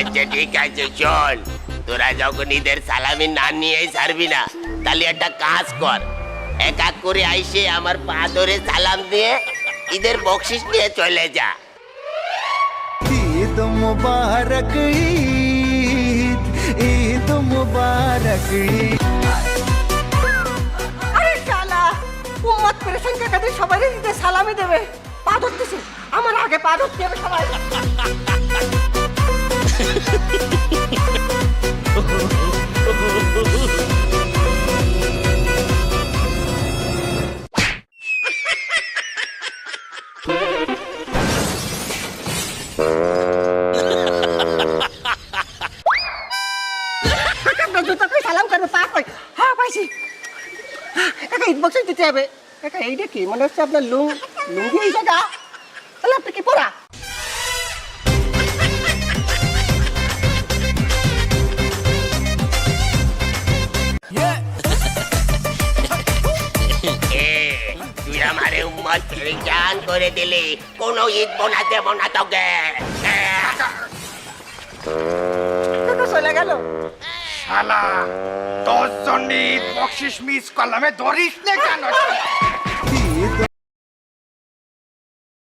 আচ্ছা ঠিক আছে, শোন, তোরা যখন ঈদের সালামি না নিয়েই ছাড়বি না, তাহলে একটা কাজ কর, এক এক করে আইসে আমার পা ধরে সালাম দিয়ে ঈদের বকশিস নিয়ে চলে যা। ঈদ মুবারক, ঈদ ঈদ মুবারক। আরে শালা, উম্মত পেরেছেন কে কাদের সবাই দিতে সালামি দেবে, পা ধরতেছে, আমার আগে পা ধরতে হবে সবাই। জুতাকে সালাম করবে, পা কই? হ্যাঁ পাইছি। একা ঈদ বক্সে দিতে হবে। একা এইটা কি মনে হচ্ছে আপনার লুঙ্গি এই জায়গা, তাহলে আপনি কি পরা? তুই আমারে উম্মত পেরেশান করে দিলি, কোনো ঈদ বোনাস দেব না তোকে। কাকা চলে গেল। শালা 10 জন ঈদ বকশিস মিস করলামে ধরিস না কেন?